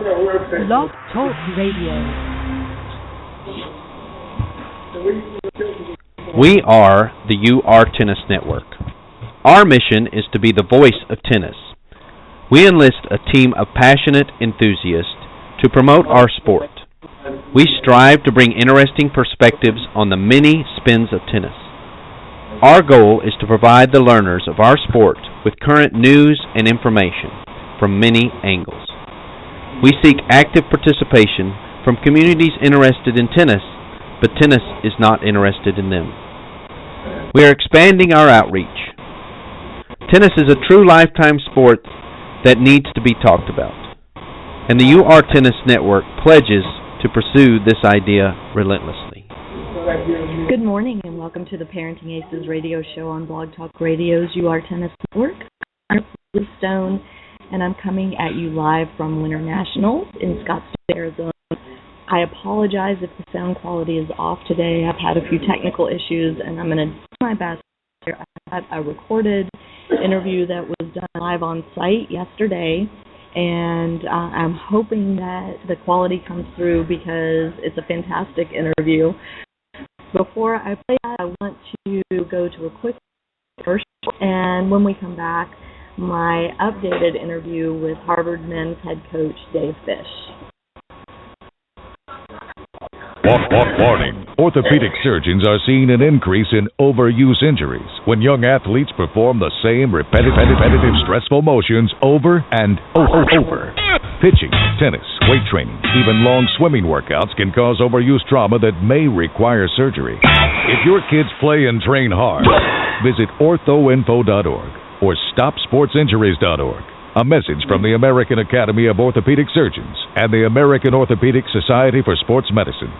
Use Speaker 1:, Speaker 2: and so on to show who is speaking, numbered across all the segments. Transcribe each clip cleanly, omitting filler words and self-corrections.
Speaker 1: Blog Talk Radio.
Speaker 2: We are the UR Tennis Network. Our mission is to be the voice of tennis. We enlist a team of passionate enthusiasts to promote our sport. We strive to bring interesting perspectives on the many spins of tennis. Our goal is to provide the learners of our sport with current news and information from many angles. We seek active participation from communities interested in tennis, but tennis is not interested in them. We are expanding our outreach. Tennis is a true lifetime sport that needs to be talked about, and the UR Tennis Network pledges to pursue this idea relentlessly.
Speaker 3: Good morning and welcome to the Parenting Aces radio show on Blog Talk Radio's UR Tennis Network. I'm Lisa Stone, and I'm coming at you live from Winter Nationals in Scottsdale, Arizona. I apologize if the sound quality is off today. I've had a few technical issues, and I'm going to do my best here. I had a recorded interview that was done live on site yesterday, and I'm hoping that the quality comes through because it's a fantastic interview. Before I play that, I want to go to a quick commercial, and when we come back, my updated interview with Harvard men's head coach Dave Fish.
Speaker 4: Warning. Orthopedic surgeons are seeing an increase in overuse injuries when young athletes perform the same repetitive, stressful motions over and over. Pitching, tennis, weight training, even long swimming workouts can cause overuse trauma that may require surgery. If your kids play and train hard, visit orthoinfo.org or stopsportsinjuries.org. A message from the American Academy of Orthopedic Surgeons and the American Orthopedic Society for Sports Medicine.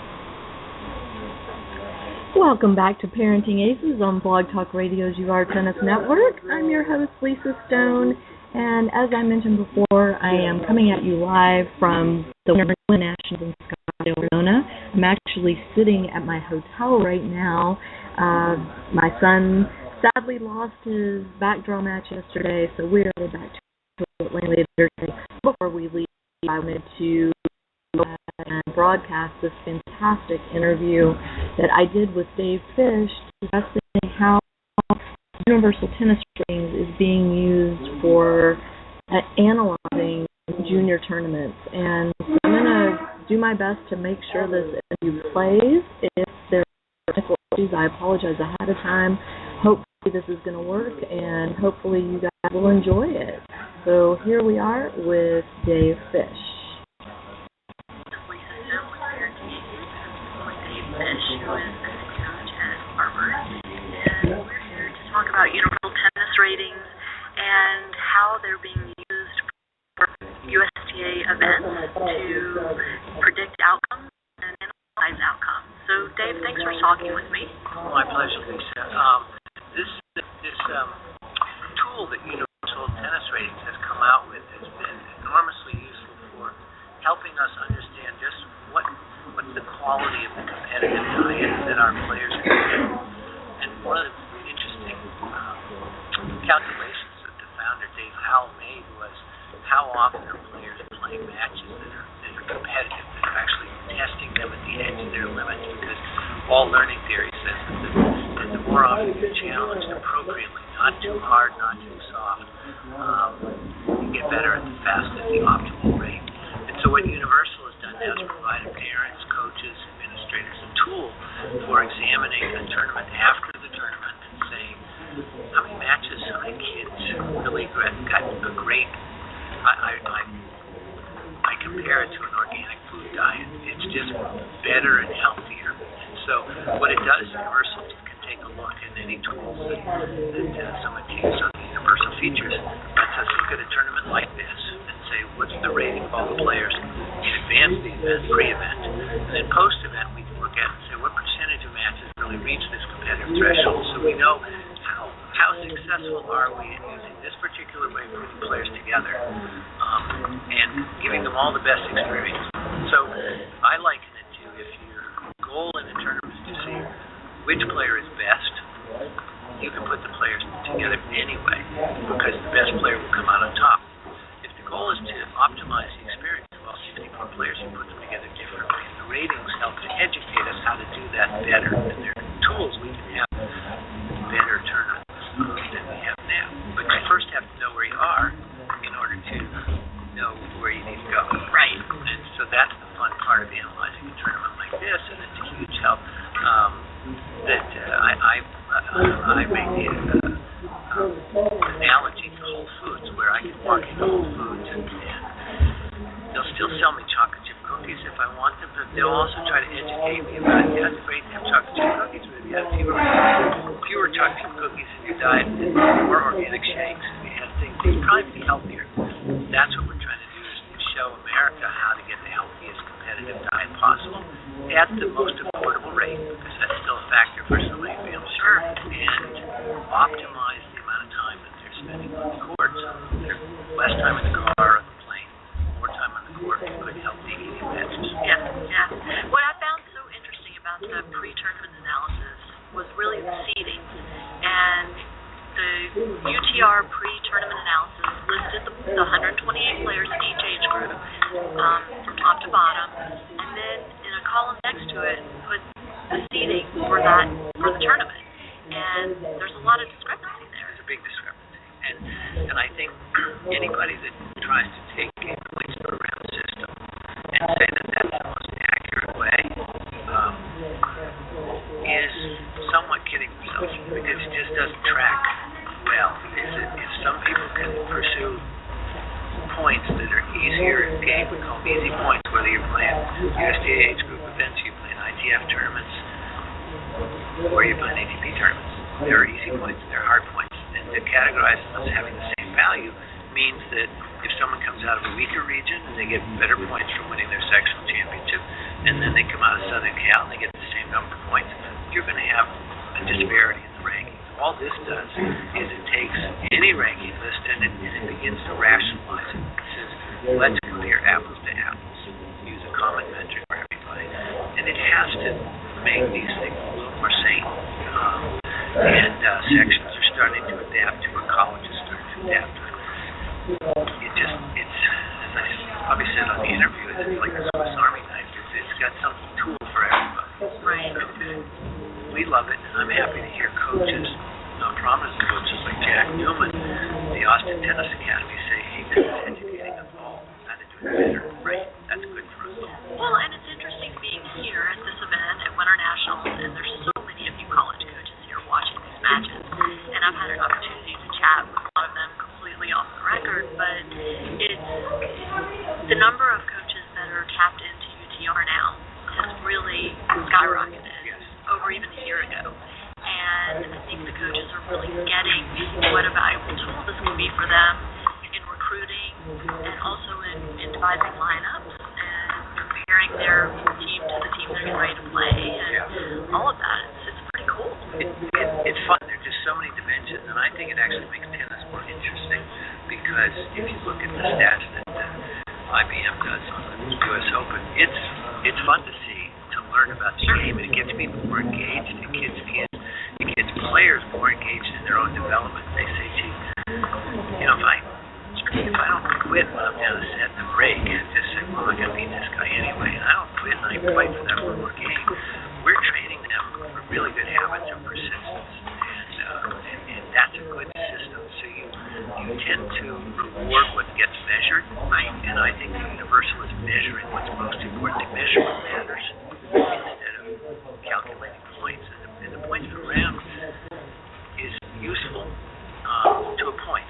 Speaker 3: Welcome back to Parenting Aces on Blog Talk Radio's UR Tennis Network. I'm your host, Lisa Stone, and as I mentioned before, I am coming at you live from the Winter Nationals in Scottsdale, Arizona. I'm actually sitting at my hotel right now. My son sadly lost his backdraw match yesterday, so we're back to Atlanta later today. Before we leave, I wanted to broadcast this fantastic interview that I did with Dave Fish discussing how universal tennis rings is being used for analyzing junior tournaments. And I'm going to do my best to make sure this interview plays. If there are technical issues, I apologize ahead of time. Hopefully this is going to work, and hopefully you guys will enjoy it. So here we are with Dave Fish.
Speaker 5: Fish, who is the head coach at Harvard, and we're here to talk about universal tennis ratings and how they're being used for USTA events to predict outcomes and analyze outcomes. So, Dave, thanks for talking with me.
Speaker 6: My pleasure, Lisa. This tool that universal tennis ratings has come out with has been enormously useful for helping us understand just what's the quality of the competitive diet that our players are doing. And one of the interesting calculations that the founder, Dave Howell, made was how often are players playing matches that are competitive, that are actually testing them at the edge of their limits, because all learning theory says that the more often you're challenged appropriately, not too hard, not too soft, you get better at the fastest, the optimal rate. And so what Universal has done now is provided parents, coaches, administrators a tool for examining a tournament after the tournament and saying how many matches, how many kids really got a great. I compare it to an organic food diet. It's just better and healthier. And so what it does, Universal can take a look at any tools that someone takes on the Universal features, lets us look at a tournament like this and say, what's the rating of all the players in advance of the event, pre-event, and then post-event we can look at and say what percentage of matches really reach this competitive threshold, so we know how successful are we in using this particular way of putting players together and giving them all the best experience. So I liken it to, if your goal in a tournament is to see which player is best, you can put the players together anyway, because the best player will come out on top. If the goal is to optimize the experience, well, you how to do that better. And there are tools we can have better tournaments than we have now. But you first have to know where you are in order to know where you need to go.
Speaker 5: Right.
Speaker 6: And so that's the fun part of analyzing a tournament like this, and it's a huge help. I make the analogy to Whole Foods, where I can walk into Whole Foods and they'll still sell me chocolate chip cookies if I want them, but they'll also try to educate me about it. Yeah, it's great to have chocolate chip cookies, but if you have fewer chocolate chip cookies in your diet and more organic shakes, if you have things, you'd probably be healthier. That's what we're trying to do, is show America how to get the healthiest competitive diet possible at the most affordable rate, because that's still a factor for so many families.
Speaker 5: Sure.
Speaker 6: And optimize the amount of time that they're spending on the court. So they're less time in the car or the plane, more time on the court for good, healthy eating patterns.
Speaker 5: Yeah, yeah. What I found so interesting about the pre-tournament analysis was really the seeding. And the UTR pre-tournament analysis listed the 128 players in each age group from top to bottom, and then in a column next to it put the seeding for the tournament. And there's a lot of discrepancy there.
Speaker 6: There's a big discrepancy. And I think anybody that tries to take a points per round system and say that that's the most accurate way is somewhat kidding themselves, because it just doesn't track well. If some people can pursue points that are easier in game, we call them easy points, whether you're playing USDA age group events, you're playing ITF tournaments, or you're playing ATP tournaments. There are easy points and there are hard points. And to categorize them as having the same value means that if someone comes out of a weaker region and they get better points from winning their sectional championship, and then they come out of Southern Cal and they get the same number of points, you're going to have a disparity in the rankings. All this does is it takes any ranking list and it begins to rationalize it. It says, let's compare apples to apples. Use a common metric for everybody. And it has to make these things a little more sane. Sections are starting to adapt to it. Colleges starting to adapt to it. It's as I probably said on the interview, it's like a Swiss Army knife. It's got some tool for everybody.
Speaker 5: Right.
Speaker 6: We love it. I'm happy to hear coaches, prominent coaches like Jack Newman, the Austin Tennis Academy, say, hey, this is educating us all how to do it better. Right. That's good for us all.
Speaker 5: Well, and it's interesting being here at this event at Winter Nationals, and there's so many of you college coaches here watching these matches, and I've had an opportunity to chat with a lot of them completely off the record, but it's the number of coaches that are tapped into UTR now has really skyrocketed over even a year ago. And I think the coaches are really getting what a valuable tool this can be for them in recruiting and also in devising lineups and comparing their team to the team they're getting ready to play and all of that. It's pretty cool.
Speaker 6: It's fun. There are just so many dimensions, and I think it actually makes tennis more interesting, because if you look at the stats that IBM does on the U.S. Open, it's fun to see, to learn about the game, and it gets people more engaged. It gets players more engaged in their own development. They say, gee, if I don't quit when I'm down a set in the break, just say, well, I'm going to beat this guy anyway, and I don't quit and I fight for that one more game. We're training them for really good habits and persistence, and that's a good system. So you tend to reward what gets measured, right? And I think the universal is measuring what's most important. They measure what matters instead of calculating points. And the points per round is useful to a point.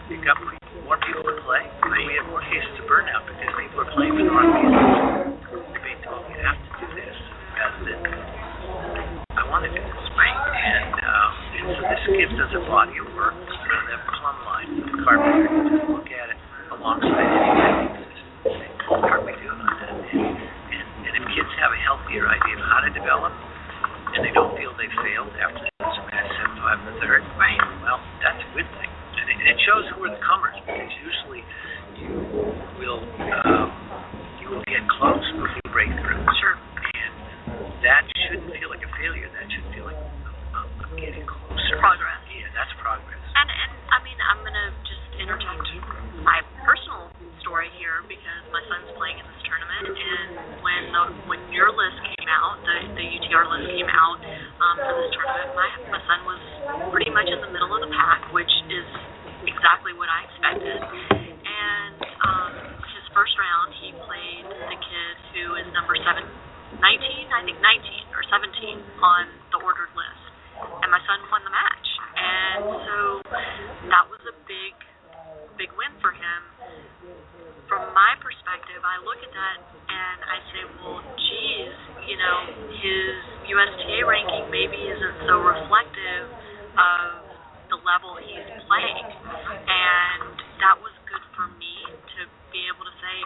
Speaker 6: You've got more people to play, right? We have more cases of burnout because people are playing for the wrong reasons. They're being told you have to do this rather than I want to do this, right? And so this gives us a body of work, that plumb line of carpenter. You just look at it alongside any ranking system and say, how are we doing on that? And if kids have a healthier idea of how to develop, and they don't feel they failed after some match 7-5 in the third, right? Well, that's a good thing. And it shows who are the comers, because usually you will get close before you break through. Sure. And that shouldn't feel like a failure. That should feel like I'm getting closer.
Speaker 5: Progress.
Speaker 6: Yeah, that's progress.
Speaker 5: And I mean, I'm going to just interject my personal story here, because my son's playing in this tournament, and when your list came out, the UTR and came out for this tournament, my son was pretty much in the middle of the pack, which is exactly what I expected. And his first round, he played the kid who is number 19 or 17 on the ordered list. And my son won the match. And so that was a big win for him. From my perspective, I look at that and I say, well, geez, his USTA ranking maybe isn't so reflective of the level he's playing. And that was good for me to be able to say,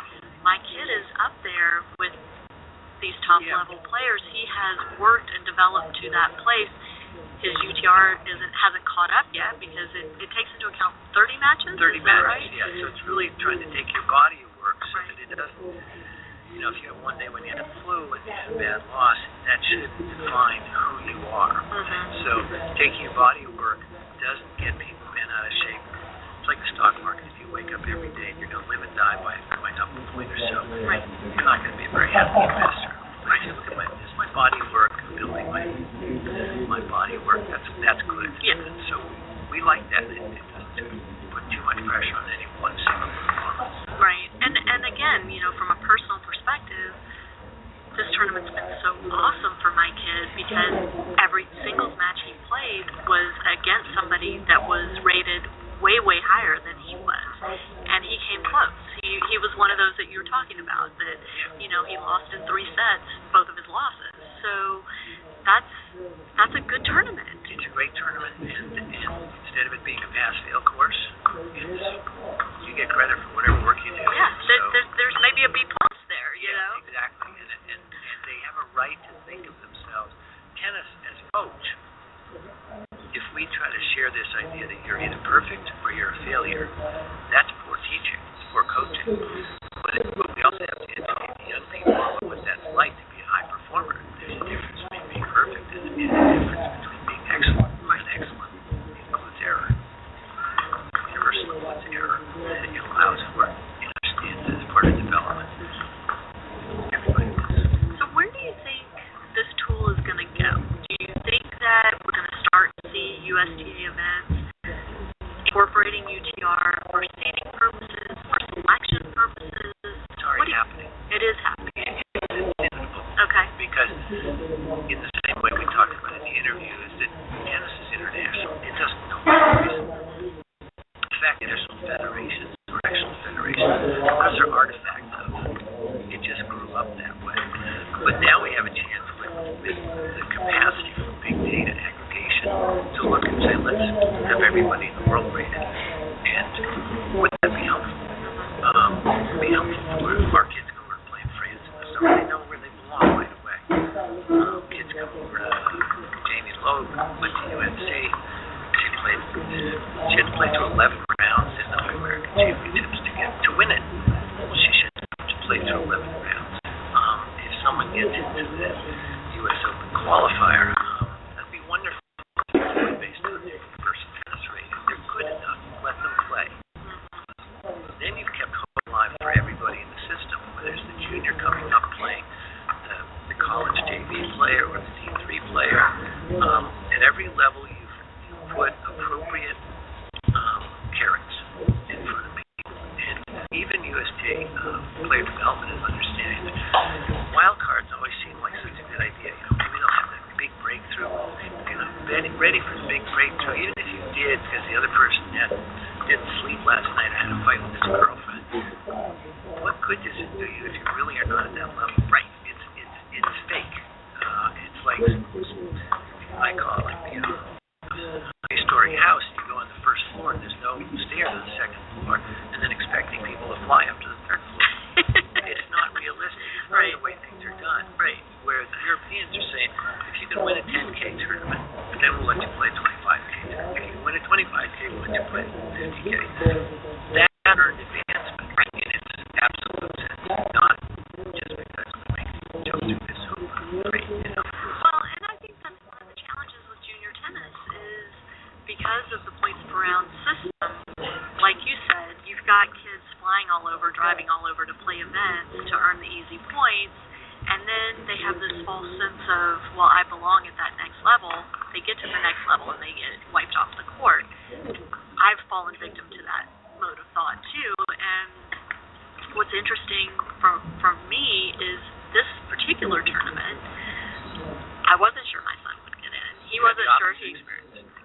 Speaker 5: my kid is up there with these top level players. He has worked and developed to that place. His UTR hasn't caught up yet because it takes into account 30 matches.
Speaker 6: 30 matches, right? Yeah. So it's really trying to take your body of work so that it doesn't. If you have one day when you have flu and you have a bad loss, that should define who you are. Mm-hmm. So taking your body of work doesn't get people bent out of shape. It's like the stock market. If you wake up every day and you're going to live and die by going up a point or so, right, you're not going to be a very happy investor. I say, look at my body of work, building my body of work. That's good. Yeah. And so we like that. It doesn't put too much pressure on any one single performance.
Speaker 5: Right. And again, from a personal perspective, this tournament's been so awesome for my kid because every singles match he played was against somebody that was rated way higher than he was, and he came close. He was one of those that you were talking about that he lost in 3 sets, both of his losses. So that's a good tournament.
Speaker 6: It's a great tournament, and instead of it being a pass-fail course, you get credit for whatever work you do.
Speaker 5: Yeah, there's maybe a B+ there.
Speaker 6: Exactly, and they have a right to think of themselves. Tennis as a coach. If we try to share this idea that you're either perfect or you're a failure, that's poor teaching, it's poor coaching. But we also have to educate the young people about what that's like to be a high performer. There's a difference between being perfect and a difference between being excellent. And excellent includes error. Universal includes error, and it allows for it. It understands it as part of development. Everybody does.
Speaker 5: So where do you think this tool is going to go? Do you think that we're going to start to see USTA events incorporating UTR for seeding purposes, for selection purposes?
Speaker 6: It's already happening.
Speaker 5: It is happening.
Speaker 6: It's inevitable.
Speaker 5: Okay.
Speaker 6: Because in the same way we talked about in the interview is that tennis is international. It doesn't know any reason. In fact, international federations, correctional federations, those are artifacts of it. It just grew up that way. But now we have a chance with the capacity for big data aggregation to look and say, let's have everybody in the world rated. And would that be helpful? It would be helpful for our kids who are playing France in the summer. They know where they belong right away. Kids come over to Jamie Lowe, went to UNC. She had to play through 11 rounds in the American Championships to win it. Well, she should have to play through 11 rounds. If someone gets into the U.S. Open qualifier, that'd be wonderful based on their first tennis rating. They're good enough. Let them play. Then you've kept hope alive for everybody in the system, whether it's the junior coming up playing the college JV player or the D3 player. At every level, you've put appropriate carrots in front of people. And even USTA player development is understanding that wild cards always seem like such a good idea. Maybe they'll have that big breakthrough. Ready for the big breakthrough, even if you did, because the other person didn't sleep last night or had a fight with his girlfriend. What good does it do you if you really are not at that level? Right. It's fake. It's like I call it a historic house. You go on the first floor and there's no stairs on the second floor, and then expecting people to fly up to the third floor. It's not realistic. It's not the way things are done. Right. Where the Europeans are saying, if you can win a 10K tournament, then we'll let you play a 25K tournament. If you can win a 25K, we'll let you play a 50K. That earned advancement in its absolute sense, not just because we make jokes with this hoop. Right.
Speaker 5: Well, and I think that's one of the challenges with junior tennis is because of the points per round system, like you said, you've got kids flying all over, driving all over to play events to earn the easy points, and then they have this false sense of, well, I belong at that next level. They get to the next level and they get wiped off the court. I've fallen victim to that mode of thought too. And what's interesting for me is this particular tournament, I wasn't sure my son would get in. He wasn't sure he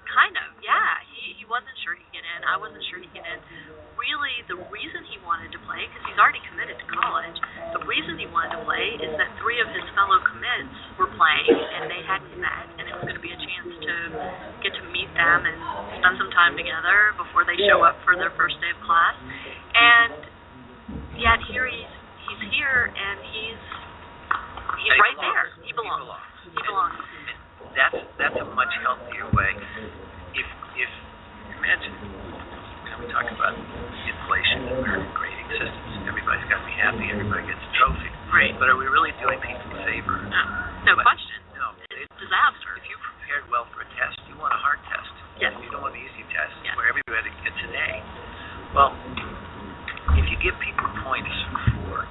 Speaker 5: kind of, yeah. He wasn't sure he'd get in. I wasn't sure he'd get in. Really, the reason he wanted to play, because he's already committed to college, the reason he wanted to play is that 3 of his fellow commits were playing, and they hadn't met, and it was going to be a chance to get to meet them and spend some time together before they show up for their first day of class. And yet here he's here, and he's right there. He belongs. He belongs.
Speaker 6: That's a much healthier way. If imagine, we talk about inflation and American grading systems. Everybody's got to be happy. Everybody gets a trophy.
Speaker 5: Right.
Speaker 6: But are we really doing people a favor?
Speaker 5: No question.
Speaker 6: No.
Speaker 5: It's a disaster.
Speaker 6: If you prepared well for a test, you want a hard test.
Speaker 5: Yes.
Speaker 6: You don't want an easy test
Speaker 5: yes.
Speaker 6: where everybody gets an A. Well, if you give people points for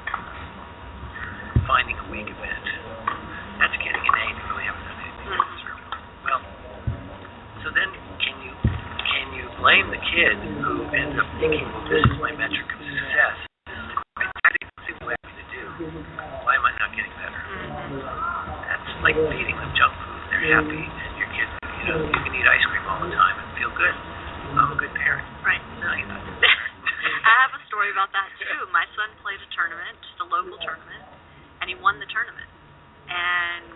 Speaker 6: finding a weak event, that's getting an A. You really haven't done anything. Well, so then can you blame the kid who ends up thinking, well, this is my metric of success? I think this is what I need to do. Why am I not getting better? That's like feeding them junk food. They're happy, and your kids, you can eat ice cream all the time and feel good. I'm a good parent.
Speaker 5: Right.
Speaker 6: No, you're not.
Speaker 5: I have a story about that too. My son played a tournament, just a local tournament, and he won the tournament. And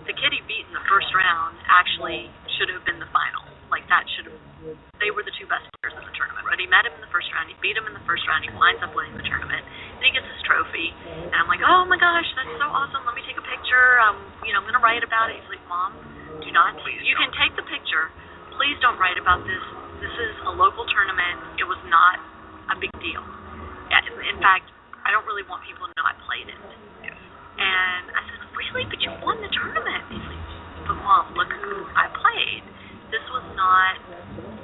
Speaker 5: the kid he beat in the first round actually should have been the final. Like they were the 2 best players in the tournament. But he met him in the first round, he beat him in the first round, he winds up winning the tournament, and he gets his trophy. And I'm like, oh my gosh, that's so awesome, let me take a picture, I'm going to write about it. He's like, Mom, do not, you can take the picture, please don't write about this. This is a local tournament, it was not a big deal. In fact, I don't really want people to know I played it. And I said, really? But you won the tournament. He's like, but Mom, look who I played. This was not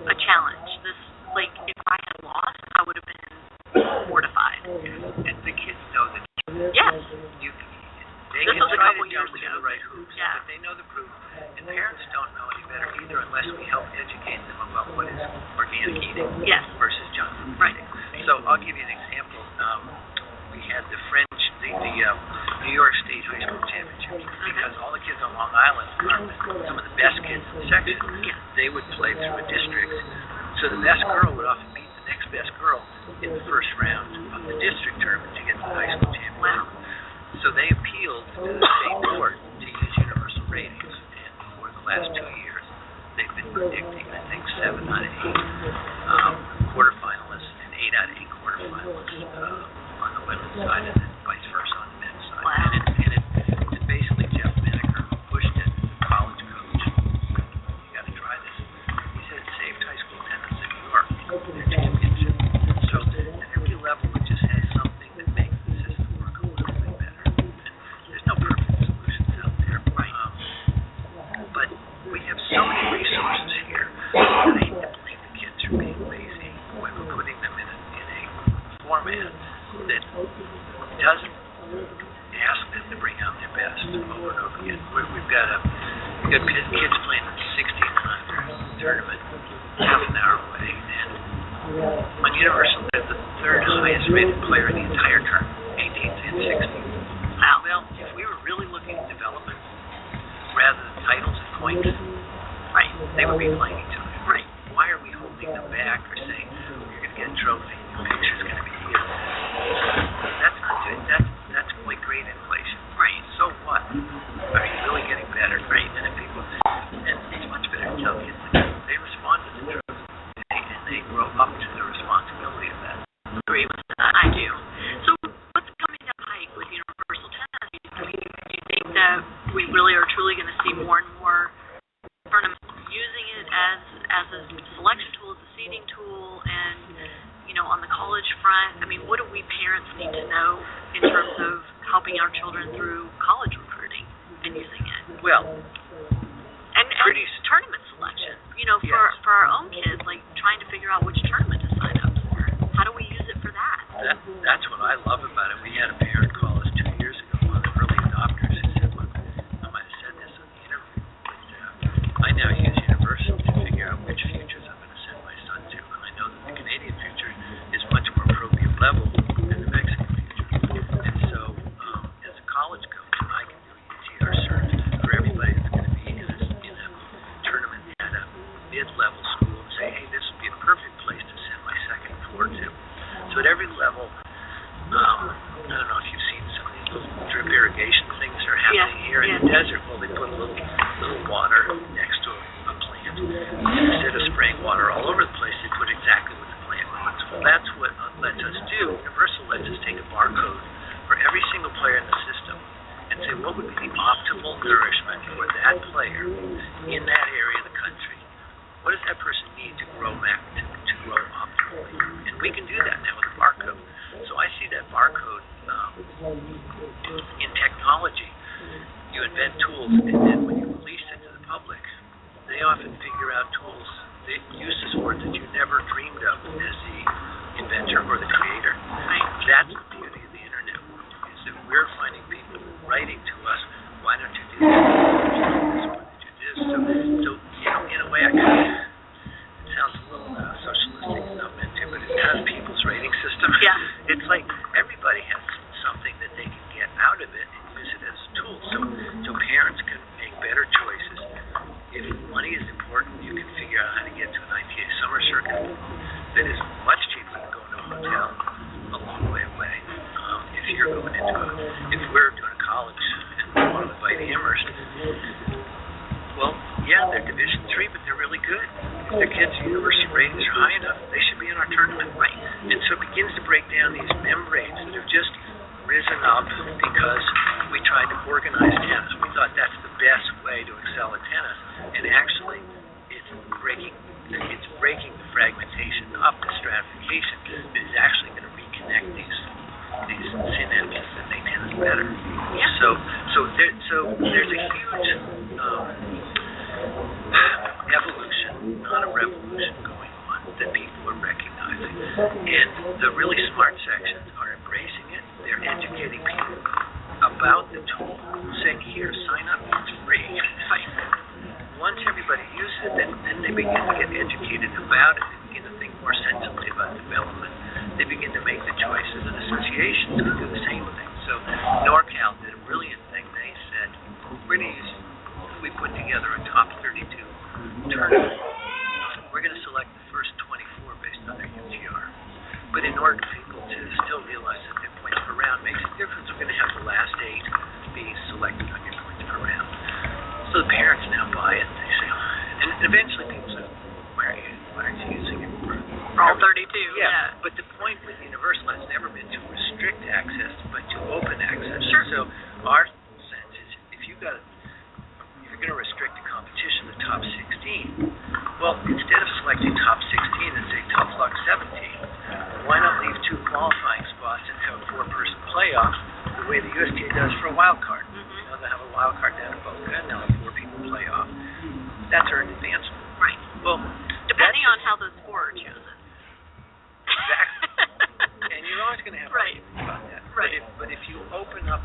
Speaker 5: a challenge. If I had lost, I would have been mortified.
Speaker 6: And the kids know that.
Speaker 5: Yes.
Speaker 6: They
Speaker 5: this
Speaker 6: can
Speaker 5: was a
Speaker 6: try
Speaker 5: couple
Speaker 6: to
Speaker 5: years
Speaker 6: jump
Speaker 5: ago.
Speaker 6: through the right hoops, but they know the proof. And parents don't know any better either unless we help educate them about what is organic eating versus junk food.
Speaker 5: Right.
Speaker 6: So I'll give you an example. We had the New York State High School Championships, because all the kids on Long Island are some of the best kids in the section. They would play through a district, so the best girl would often beat the next best girl in the first round of the district tournament to get to the high school championship.
Speaker 5: Wow.
Speaker 6: So they appealed to the state board to use universal ratings, and for the last 2 years, they've been predicting, I think, 7 out of 8 quarterfinalists and 8 out of 8 quarterfinalists on the women's side, and then vice versa on the men's side.
Speaker 5: Wow.
Speaker 6: And it's basically Jeff Menaker who pushed it, college coach. You got to try this. He said it saved high school tennis in New York, their championship. So at every level, it just has something that makes the system work a little bit better. There's no perfect solutions out there, right? But we have so many resources here. I hate to blame the kids for being lazy when we're putting them in a format that doesn't ask them to bring out their best over and over again. We've got kids playing 1600 tournament half an hour away, and on Universal, they're the 3rd highest rated player in the entire tournament, 18th and 16th. Wow. Well, if we were really looking at development rather than titles and points, right, they would be playing each other. Right. Why are we holding them back or saying, you're going to get a trophy, your picture's going to be here? That's not good. That's like grade inflation. Right. So what? Are you really getting better? Great. And if people, and it's much better to tell kids that they respond to the truth, and they grow up to the responsibility of that.
Speaker 5: I agree with that. I do. So what's coming down the pike with universal tennis? Do you think that we really are truly going to see more and more tournaments using it as a selection tool, as a seeding tool, and on the college front? I mean, what do we parents need to know in terms of helping our children through college recruiting and using it?
Speaker 6: Well,
Speaker 5: and tournament selection. For our own kids, like trying to figure out which tournament to sign up for. How do we use it for that?
Speaker 6: That's what I love about it. We had a parent call us 2 years ago, one of the early adopters. desert, well, they put a little water next to a plant. Instead of spraying water all over the place, they put exactly what the plant wants. Well, that's what lets us do. Universal lets us take a barcode for every single player in the system and say what would be the optimal nourishment for that player in that area of the country. What does that person need to grow optimally? And we can do that now with a barcode. So I see that barcode in technology. You invent tools, and then when you release it to the public, they often figure out tools, uses for it that you never dreamed of as the inventor or the creator. That's the beauty of the internet, is that we're finding people writing to us, why don't you do this? Why don't you do this? So in a way, it sounds a little socialistic, not meant to, but it's kind of people's rating system.
Speaker 5: Yeah.
Speaker 6: It's like everybody has something that they can get out of it and use it as a tool. So parents can make better choices. If money is important, you can figure out how to get to an ITA summer circuit that is much cheaper than going to a hotel a long way away. If we're doing a college and we want to invite Amherst, well, yeah, they're Division III, but they're really good. If their kids' university ratings are high enough, they should be in our tournament. Right. And so it begins to break down these membranes that have just risen up because we tried to organize tennis. We thought that's the best way to excel at tennis, and actually, it's breaking the fragmentation up, the stratification that is actually going to reconnect these synapses that make tennis better. Yeah. So there's a huge evolution, not a revolution, going on that people are recognizing, and the really smart sections are embracing it. They're educating people about the tool, saying, here, sign up, it's free. Once everybody uses it, then they begin to get educated about it. They begin to think more sensibly about development. They begin to make the choices, and associations can do the same thing. So NorCal did a brilliant thing. They said, we put together a top 32 tournament. We're going to select the first 24 based on their UTR. But in order for people to still realize that their points per round makes a difference, we're going to have the last 8 be selected on your points per round. So the parents now buy it. They say, and eventually people say, why aren't you using it for
Speaker 5: all 32?
Speaker 6: Yeah. But the point with Universal has never been to restrict access, but to open access.
Speaker 5: Sure.
Speaker 6: So our sense is, if you're going to restrict the competition to top 16, well, instead of selecting top 16 and say tough luck 17, why not leave 2 qualifying spots and have a 4-person playoff the way the USTA does for a wild card?
Speaker 5: Mm-hmm.
Speaker 6: You know, they have a wild card down in Boca, and they'll have 4 people play off. That's earned advancement.
Speaker 5: Right.
Speaker 6: Well,
Speaker 5: depending on how those 4 are chosen.
Speaker 6: Exactly. And you're always going to have
Speaker 5: right.
Speaker 6: arguments about that.
Speaker 5: Right.
Speaker 6: But if you open up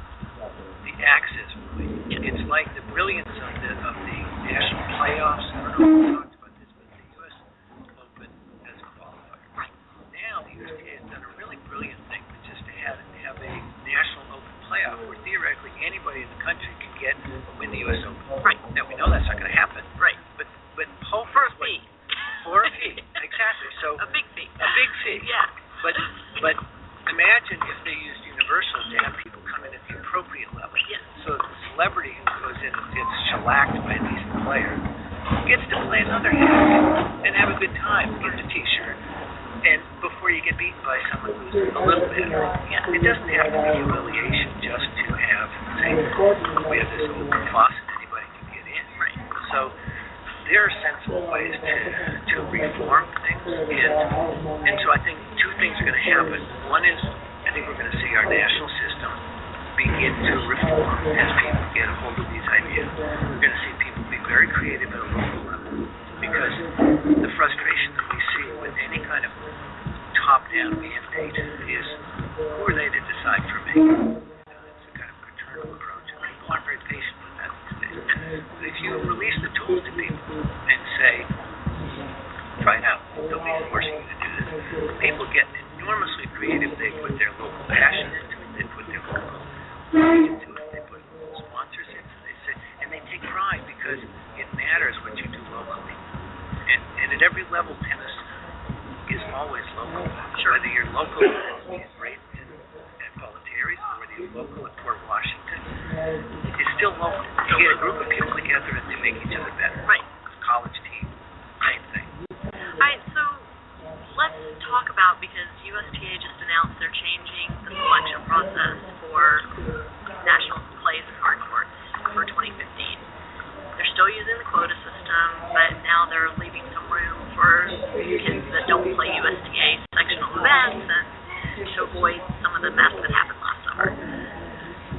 Speaker 6: the access point, it's like the brilliance of the national playoffs. I don't know if we talked about this, but the U.S. Open as a qualifier.
Speaker 5: Right.
Speaker 6: Now the USTA has done a really brilliant thing, which is to have a national open playoff where theoretically anybody in the country can win the U.S. Open.
Speaker 5: Right.
Speaker 6: Now we know that's not going to happen.
Speaker 5: Right.
Speaker 6: But hopefully
Speaker 5: for a fee.
Speaker 6: For a fee. Exactly. So
Speaker 5: a big fee.
Speaker 6: A big fee.
Speaker 5: Yeah.
Speaker 6: But imagine if they used Universal to have people come in at the appropriate level.
Speaker 5: Yes.
Speaker 6: So the celebrity who goes in and gets shellacked by a decent player gets to play another half and have a good time, get a T-shirt, and before you get beaten by someone who's a little better. Yeah. It doesn't have to be humiliation just to have, say, we have this open faucet, anybody can get in.
Speaker 5: Right.
Speaker 6: So there are sensible ways to reform things, and so I think 2 things are going to happen. One is, I think we're going to see our national system begin to reform as people get a hold of these ideas. We're going to see people be very creative at a local level, because the frustration that we see with any kind of top-down mandate is, who are they to decide for me? It's a kind of paternal approach, and people aren't very patient with that these days. But if you release the tools to people and say, try it out, don't be forcing you to do this, people get enormously creative. They put their local passion into it, they put their local money into it, they put sponsors into it, and they take pride because it matters what you do locally. And at every level, tennis is always local. Sure. Whether you're local at Bollettieri's, or whether you're local at Port Washington, it's still local. You get a group of people together to make each other better.
Speaker 5: Right.
Speaker 6: College team, same thing.
Speaker 5: All right, so let's talk about, because USTA just announced they're changing the selection process for national plays and art courts for 2015. They're still using the quota system, but now they're leaving some room for kids that don't play USTA sectional events and to avoid some of the mess that happened last summer.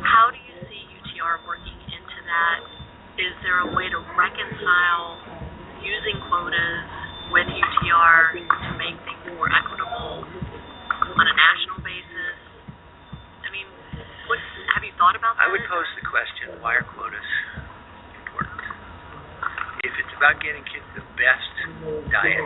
Speaker 5: How do you see UTR working into that? Is there a way to reconcile using quotas with UTR to make things more equitable on a national basis? I mean, have you thought about that?
Speaker 6: I would pose the question, why are quotas important? If it's about getting kids the best diet,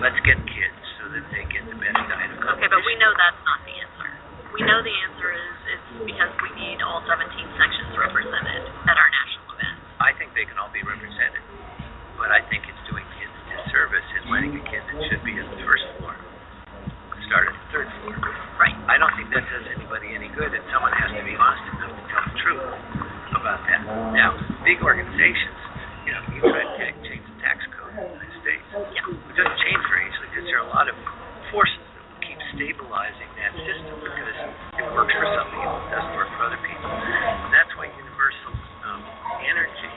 Speaker 6: let's get kids so that they get the best diet of competition.
Speaker 5: Okay, but we know that's not the answer. We know the answer is it's because we need all 17 sections represented at our national event.
Speaker 6: I think they can all be represented, but I think it's doing kids disservice in letting a kid that should be at the first floor start at the third floor.
Speaker 5: Right.
Speaker 6: I don't think that does anybody any good, and someone has to be honest enough to tell the truth about that. Now, big organizations, you try to change the tax code in the United States.
Speaker 5: Yeah.
Speaker 6: It doesn't change very easily because there are a lot of forces that will keep stabilizing that system because it works for some people, it doesn't work for other people. And that's why universal energy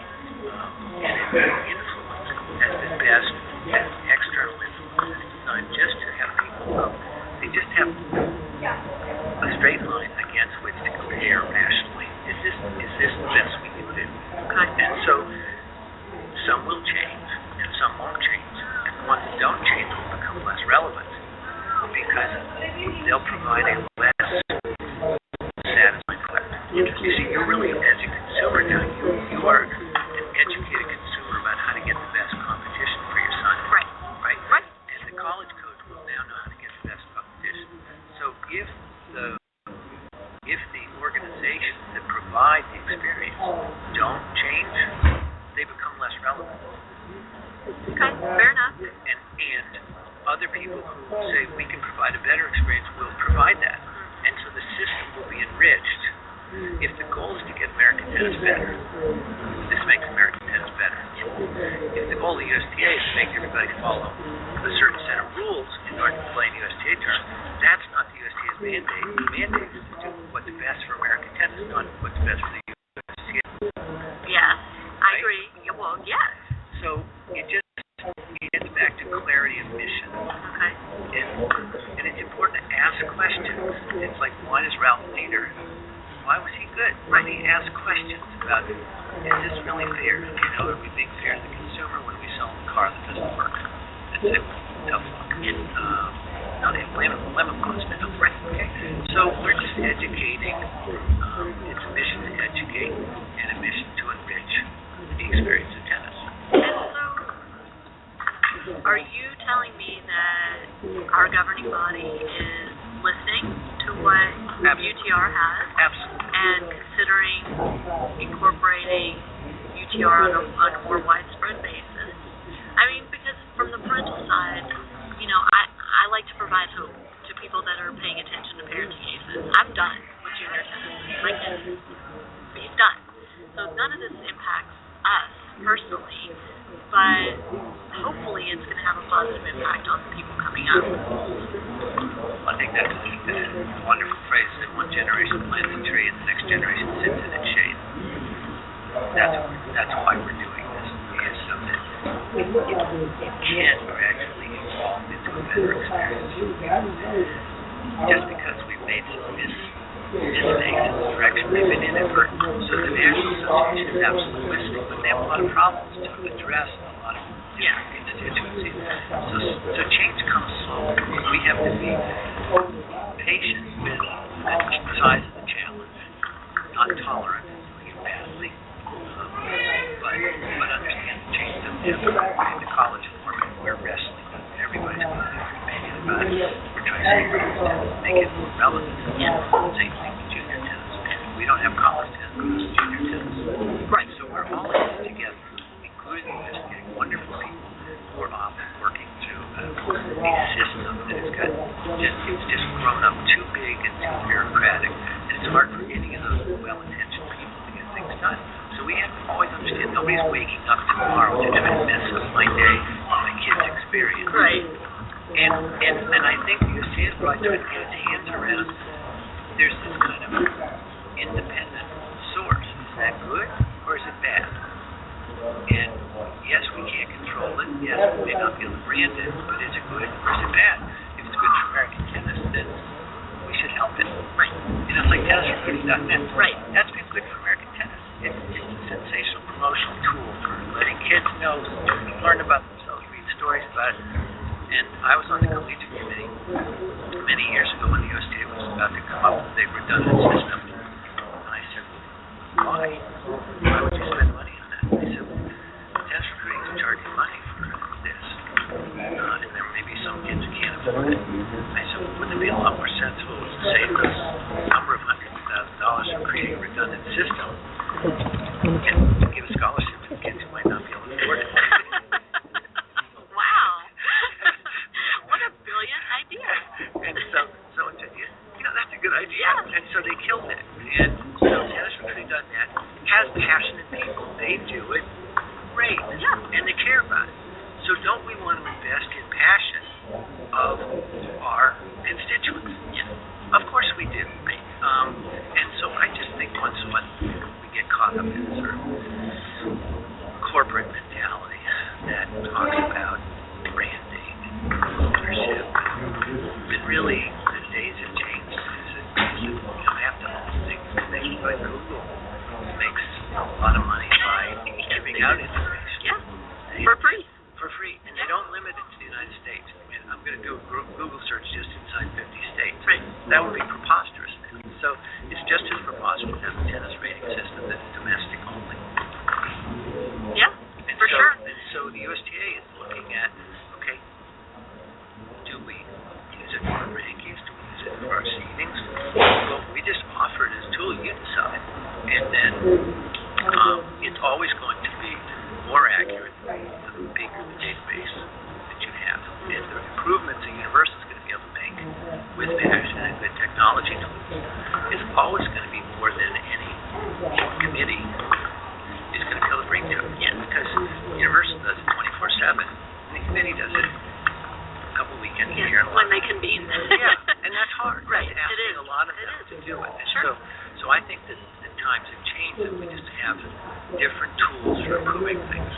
Speaker 6: and influence has been best as external influence. It's designed just to have people, they just have a straight line against which to compare rationally. Is this the best we can do?
Speaker 5: Okay.
Speaker 6: And so some will change and some won't change. And the ones that don't change will become less relevant because they'll provide a less satisfying collective interest. You see, you're really, as a consumer now, you are an educated consumer about how to get the best competition for your son.
Speaker 5: Right.
Speaker 6: Right? And the college coach will now know how to get the best competition. So if the organizations that provide the experience don't change, they become less relevant.
Speaker 5: Okay, fair enough.
Speaker 6: And other people who say we can provide a better experience will provide that. And so the system will be enriched. If the goal is to get American tennis better, this makes American tennis better. If the goal of the USTA is to make everybody follow a certain set of rules in order to play in USTA tournament, that's not the USTA's mandate. The mandate is to do what's best for American tennis, not what's best for the USTA.
Speaker 5: Yes, I agree. Well, yes.
Speaker 6: So it gets back to clarity of mission.
Speaker 5: Okay.
Speaker 6: And it's important to ask questions. It's like, why does Ralph Nader, why was he good? Why did he ask questions about, is this really fair? Are we being fair to the consumer when we sell a car that doesn't work? That's it. Tough luck. No, they blame it on lemon laws. Right. Okay. So we're just educating. It's a mission to educate and a mission to enrich the experience of tennis.
Speaker 5: And so, are you telling me that our governing body is listening to what UTR has?
Speaker 6: Absolutely.
Speaker 5: And considering incorporating UTR on a more widespread basis? I mean, because from the parental side, I like to provide hope to people that are paying attention to parenting cases. I'm done with junior tennis. My kid, he's done. So none of this impacts us personally, but hopefully it's going to have a positive impact on the people coming up.
Speaker 6: I think that's a wonderful phrase that one generation plants a tree and the next generation sits in its shade. That's why we're doing this, is so that it can gradually evolve into a better experience. Just because we've made some mistakes in the direction they've been inadvertent. So the National Association is absolutely listening, but they have a lot of problems to address in a lot of constituencies. So change comes slowly. We have to be patient with the size of the challenge, not tolerant of doing it badly, but understand the change doesn't happen in the college format. We're wrestling. Everybody's got a different opinion about it. We're trying to make it more relevant. Same thing with junior tennis. We don't have college tennis, it's junior tennis. Right. So we're all in this together, including investigating wonderful people who are often working through a system that has got it's just grown up too big and too bureaucratic, and it's hard for any of those nobody's waking up tomorrow to try to mess up my day, my kid's experience.
Speaker 5: Right.
Speaker 6: And I think USDA is probably trying to get its hands around. There's this kind of independent source. Is that good or is it bad? And yes, we can't control it. Yes, we may not be able to brand it, but is it good or is it bad? If it's good for American tennis, then we should help it.
Speaker 5: Right.
Speaker 6: You know, it's like tennisrecruiting.net.
Speaker 5: Right.
Speaker 6: That's been good for American tennis. It's a sensational promotional tool for letting kids know, learn about themselves, read stories about it. And I was on the collegiate committee many years ago when the USDA was about to come up with a redundant system. And I said, why? Why would you spend money on that? They said, well, tennis recruiting is charging money for this. And there may be some kids who can't afford it. I said, well, wouldn't it be a lot more sensible to save us a number of hundreds of thousands of dollars for creating a redundant system and give a scholarship to kids who might not be able to afford it?
Speaker 5: Wow. What a brilliant idea.
Speaker 6: And so it said, that's a good idea. Yeah. And so they killed it. And so tennisrecruiting.net has passionate people. They do it great. Yeah. And they care about it. So don't we want to invest in passion of our constituents? Yeah. Of course we do. Right? And so I just think once in a while we get caught up in sort of corporate mentality that talks about branding and ownership. But really, the days have changed. You don't have to own things. Things like Google makes a lot of money by giving out information.
Speaker 5: Yeah, for free.
Speaker 6: For free. And they don't limit it to the United States. I mean, I'm going to do a Google search just inside 50 states.
Speaker 5: Right.
Speaker 6: That would be preposterous. So it's just as preposterous as a tennis rating system that's domestic only.
Speaker 5: Yeah,
Speaker 6: and
Speaker 5: for sure.
Speaker 6: And so the USTA is looking at, okay, do we use it for our rankings? Do we use it for our seedings? Well, we just offer it as a tool. You decide. And then it's always going to be more accurate the bigger the database that you have. And the improvements a university is going to be able to make with passion and good technology tools is always going to be more than any committee is going to be able to bring to it. Yeah. Because the university does it 24/7, and the committee does it a couple weekends a year.
Speaker 5: When they convene.
Speaker 6: Yeah, and that's hard.
Speaker 5: Right.
Speaker 6: It's asking a lot of them to do it. And sure. So I think that the times have changed, that we just have different tools for improving things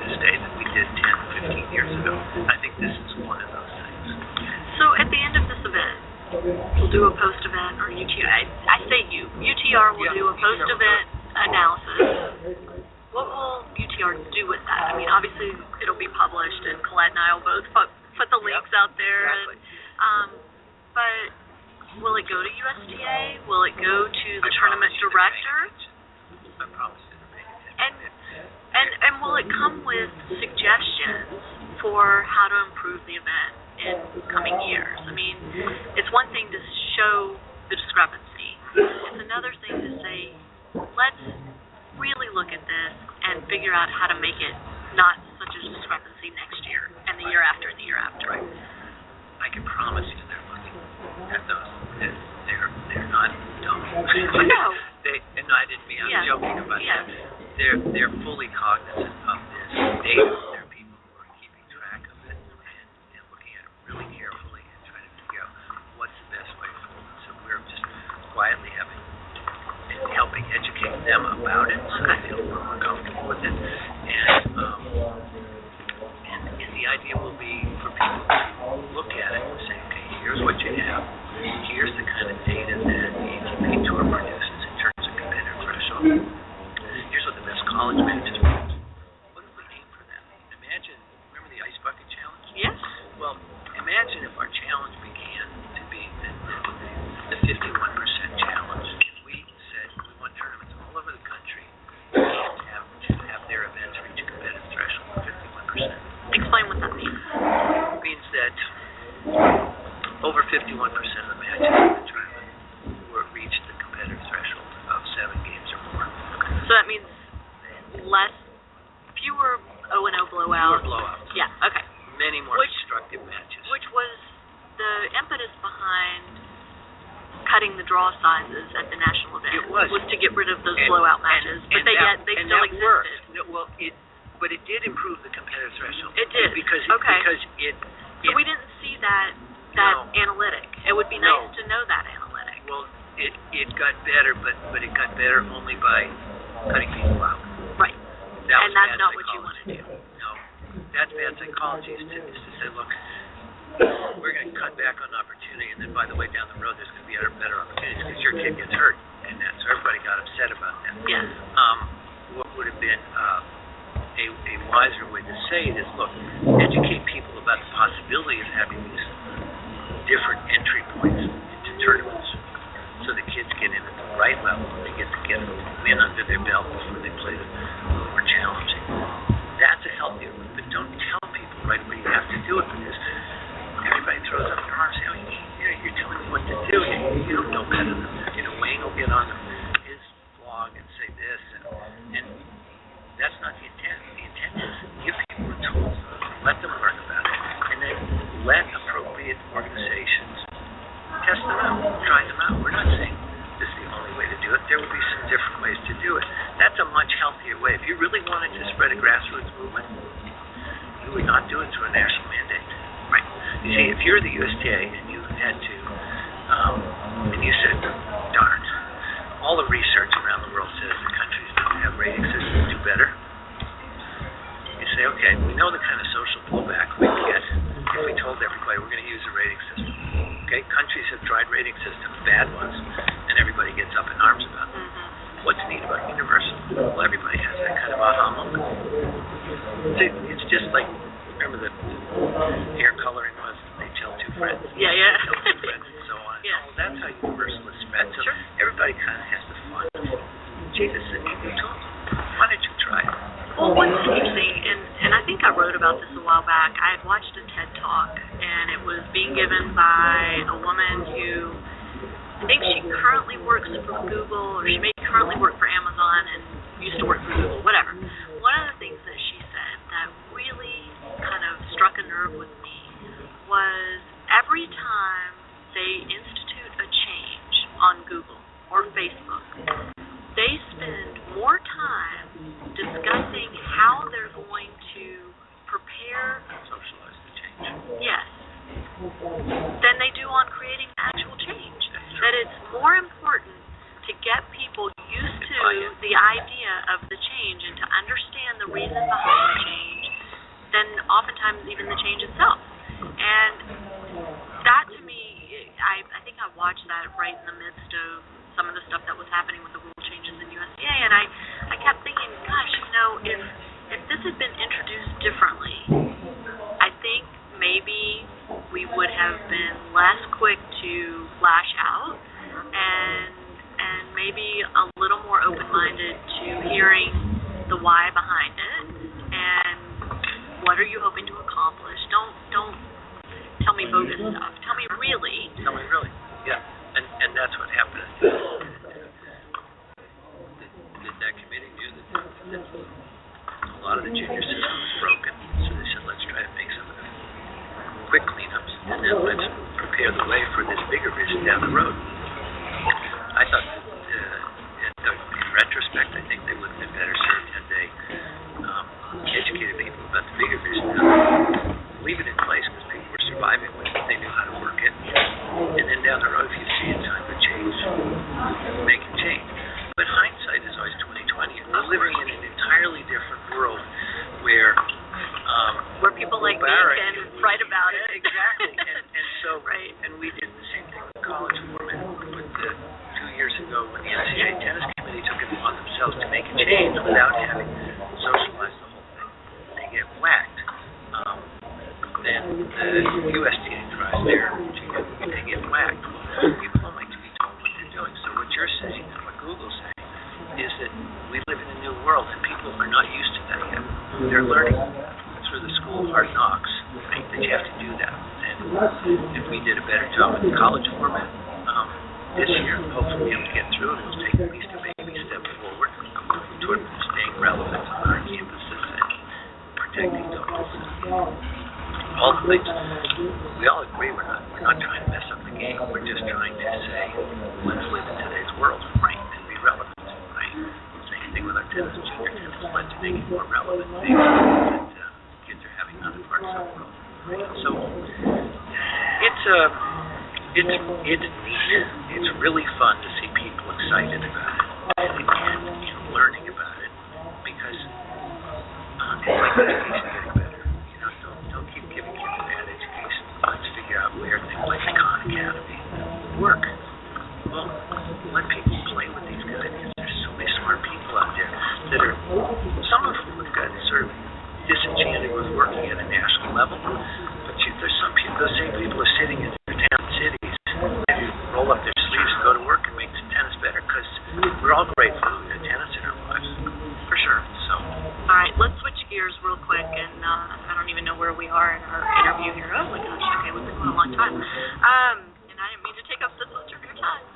Speaker 6: this day that we did 10, 15 years ago. I think this is one of those things.
Speaker 5: So at the end of this event, we'll do a post-event, or UTR will do a post-event analysis. What will UTR do with that? I mean, obviously it'll be published, and Colette and I will both put the links out there.
Speaker 6: Exactly.
Speaker 5: But will it go to USTA? Will it go to the tournament director?
Speaker 6: I promise you to pay attention.
Speaker 5: And will it come with suggestions for how to improve the event in coming years? I mean, it's one thing to show the discrepancy. It's another thing to say, let's really look at this and figure out how to make it not such a discrepancy next year and the year after and the year after.
Speaker 6: Right. I can promise you they're looking at those. They're not dumb.
Speaker 5: No.
Speaker 6: No, I didn't mean. I'm joking about that. They're fully cognizant of this data. There are people who are keeping track of it and looking at it really carefully and trying to figure out what's the best way forward. So we're just quietly helping educate them about it, so they feel more comfortable with it. And the idea will be for people to look at it and say, okay, here's what you have. Here's the kind of data that ATP Tour produces in terms of competitive threshold. Here's what the best college matches produce. What if we aim for that? Remember the Ice Bucket Challenge?
Speaker 5: Yes.
Speaker 6: Well, imagine if our challenge began to be the 51% challenge. If we said we want tournaments all over the country to have their events reach a competitive threshold of 51%.
Speaker 5: Explain what that means.
Speaker 6: It means that over 51% of the matches in the tournament reached the competitive threshold of 7 games or more.
Speaker 5: So that means fewer 0-0 blowouts.
Speaker 6: Fewer blowouts.
Speaker 5: Yeah, okay.
Speaker 6: Many more constructive matches.
Speaker 5: Which was the impetus behind cutting the draw sizes at the national event.
Speaker 6: It was
Speaker 5: to get rid of those blowout matches. But they still existed.
Speaker 6: It Well, but it did improve the competitive threshold.
Speaker 5: It did.
Speaker 6: Because
Speaker 5: okay.
Speaker 6: So
Speaker 5: we didn't see that analytic. It would be nice to know that analytic.
Speaker 6: Well, it got better, but it got better only by cutting people out.
Speaker 5: Right.
Speaker 6: That's
Speaker 5: not what you want to do.
Speaker 6: No, that's bad psychology. Is to say, look, we're going to cut back on opportunity, and then by the way, down the road, there's going to be better opportunities because your kid gets hurt, and so everybody got upset about that.
Speaker 5: Yes.
Speaker 6: What would have been a wiser way to say it is, look, educate people about the possibility of having these different entry points into tournaments, so the kids get in at the right level and they get a win under their belt before they play the more challenging. That's a healthier way, but don't tell people right away you have to do it because everybody throws up their arms and say, you're telling me what to do. You don't know better than that. Wayne will get on his blog and say this, and that's not the intent. The intent is give people the tools, let them learn about it, and then let appropriate organizations test them out, try them out. We're not saying this is the only way to do it. There will be some different ways to do it. That's a much healthier way. If you really wanted to spread a grassroots movement, you would not do it through a national mandate. Right. You see, if you're the USTA and you had to, and you said, darn, all the research around the world says the countries that have rating systems do better. You say, okay, we know the kind of social blowback we get if we told everybody we're going to use a rating system. Okay, countries have tried rating systems, bad ones, and everybody gets up in arms about them. Mm-hmm. What's neat about universal? Well, everybody has that kind of aha moment. It's just like, remember the hair coloring was, they tell two friends.
Speaker 5: Yeah.
Speaker 6: Tell two friends and so on. Yeah. Well, that's how universal is spread. So sure. Everybody kind of has to fund. Gee, this is a new tool. Why don't you try it?
Speaker 5: Well, what's interesting, and I think I wrote about this a while back, I had watched a TED Talk, and it was being given by a woman who, I think she currently works for Google, or she may currently work for Amazon and used to work for Google, whatever. One of the things that she said that really kind of struck a nerve with me was every time they institute a change on Google or Facebook, they spend more time discussing how they're going to prepare,
Speaker 6: socialize the change.
Speaker 5: Yes, than they do on creating actual change. That it's more important to get people used to the idea of the change and to understand the reason behind the change than oftentimes even the change itself. And that to me, I think I watched that right in the midst of some of the stuff that was happening with the rule changes in USDA, and I kept thinking, gosh, if this had been introduced differently, I think maybe we would have been less quick to lash out and maybe a little more open-minded to hearing the why behind it and what are you hoping to accomplish. Don't tell me bogus stuff. Tell me really.
Speaker 6: Yeah. And that's what happened. That committee knew that a lot of the junior system was broken, so they said, let's try to make some of the quick cleanups, and then let's prepare the way for this bigger vision down the road. I thought that in retrospect, I think they would have been better served had they educated people about the bigger vision down the road. Leave it in place because people were surviving with it. They knew how to work it. And then down the road, if you see a time for change, make it change. But hindsight is always 20/20. We're living in an entirely different world where
Speaker 5: people like me can write about it.
Speaker 6: Exactly. And so, right. And we did the same thing with the college format. With 2 years ago, when the NCAA Tennis Committee took it upon themselves to make a change without having socialized the whole thing, they get whacked. Then the USTA tries they get whacked. People don't like to be told what they're doing. So what you're saying and what Google's saying is that we live in a new world and people are not used to that yet. They're learning through the school of hard knocks, right, that you have to do that. And if we did a better job with the college format this year, hopefully we'll be able to get through it. It'll take at least a baby step forward toward staying relevant on our campuses and protecting those. All the things, we all agree we're not trying to mess up the game. We're just trying to say, let's live in today's world, right, and be relevant, right? Same thing with our tennis, junior tennis, led to making more relevant things that kids are having in other parts of the world. Right? So it's neat. It's really fun to see people excited about it and learning about it, because it's like education getting better. Don't keep giving kids a bad education. Let's figure out where things like the Khan Academy work. Well, let people play with these guys, because there's so many smart people out there that are, some of whom have gotten sort of disenchanted with working at a national level, but there's some people, those same people are sitting in their town cities and roll up their sleeves and go to work and make some tennis better, because we're all grateful for the tennis in our lives, for sure. So,
Speaker 5: all right, let's switch gears real quick, and I don't even know where we are in our interview here. Oh my gosh, okay, we've been going a long time. And I didn't mean to take up this much of your time.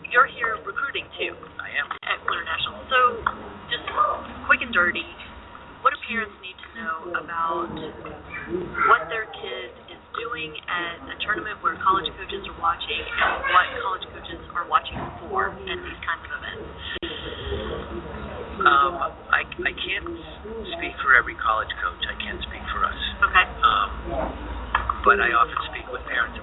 Speaker 5: You're here recruiting too.
Speaker 6: I am.
Speaker 5: At International. So, just quick and dirty, what do parents need to know about what their kid is doing at a tournament where college coaches are watching, and what college coaches are watching for at these kinds of events?
Speaker 6: I can't speak for every college coach. I can't speak for us.
Speaker 5: Okay.
Speaker 6: But I often speak with parents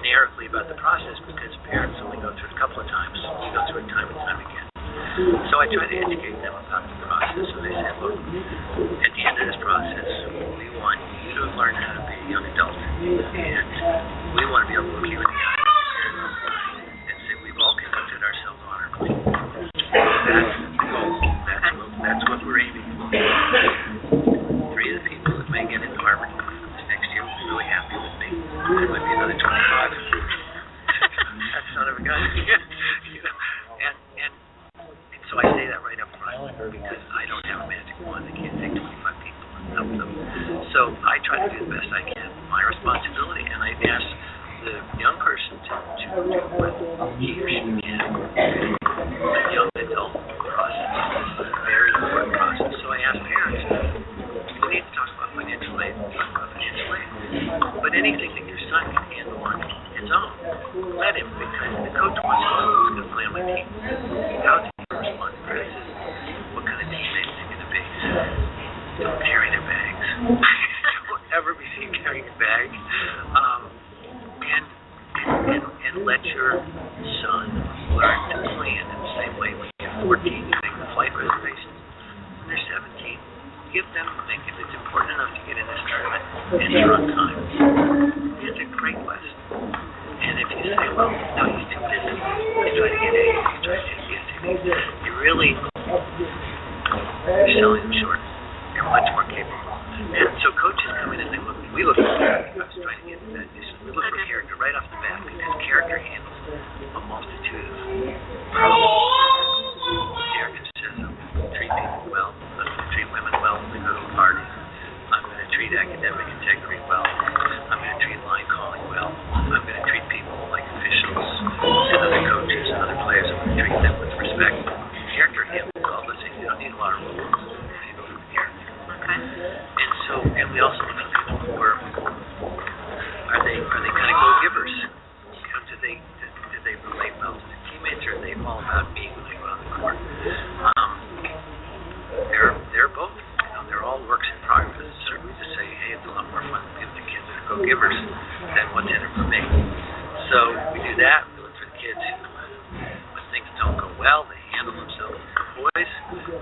Speaker 6: generically about the process, because parents only go through it a couple of times. We go through it time and time again. So I try to educate them about the process. So they say, look, at the end of this process, we want you to learn how to be a young adult, and we want to be able to look you in the eye and say we've all conducted ourselves honorably. That's the goal. That's what we're aiming for. 3 of the people that may get into Harvard this next year will be really happy with me. There might be another 25. That's not every guy. And so I say that right up front, because I don't have a magic wand. I can't take 25 people and help them. So I try to do the best I can. My responsibility, and I ask the young person to do what he or she can. The young adult process is a very important process. So I ask parents, we need to talk about financial aid. But anything that your son can handle on his own, let him, because the coach wants to know who's going to play on my team. How's he going to respond to criticism? What kind of teammates they're going to be? Don't carry their bags. Don't ever be seen carrying a bag. And let your son learn to plan in the same way when you're 14, you make the flight reservations. When they're 17, give them the thing. If it's important enough to get in this tournament, enter on time. It's a great lesson. And if you say, well, no, he's too busy, you try to get A's, you try to get C's, you really, you're selling them short. You're much more capable. And so coaches come in and we look for character. I was trying to get to that. We look for character right off the bat, because character handles a multitude of problems. Character says, I'm going to treat people well, I'm going to treat women well when they go to a party, I'm going to treat academic integrity well, I'm going to treat line calling well, I'm going to treat people like officials and other coaches and other players. I'm going to treat them with respect. Character handles all those things. You don't need a lot of rules. You go from character. Okay. And we also look for people who are they kind of go-givers? Do they relate well to their teammates, or are they all about being when they go on the court? They're both. They're all works in progress. Certainly to say, hey, it's a lot more fun to be with the kids that are go-givers than what's in it for me. So we do that. We look for the kids who, when things don't go well, they handle themselves like boys.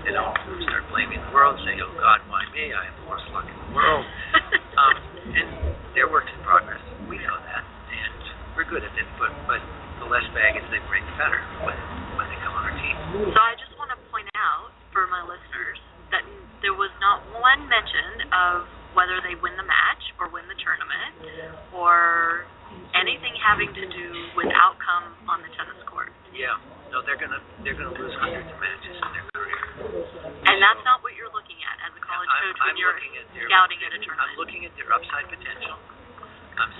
Speaker 6: They don't start blaming the world, saying, oh, God, why me? I have the worst luck in the world. And they're works in progress. We know that. And we're good at it. But the less baggage they bring, the better when they come on our team.
Speaker 5: So I just want to point out for my listeners that there was not one mention of whether they win the match or win the tournament or anything having to do with outcome on the tennis court.
Speaker 6: Yeah. No, they're gonna lose hundreds of matches in their career.
Speaker 5: And that's not what you're looking at as a college coach when you're scouting at a tournament.
Speaker 6: I'm looking at their upside potential. I'm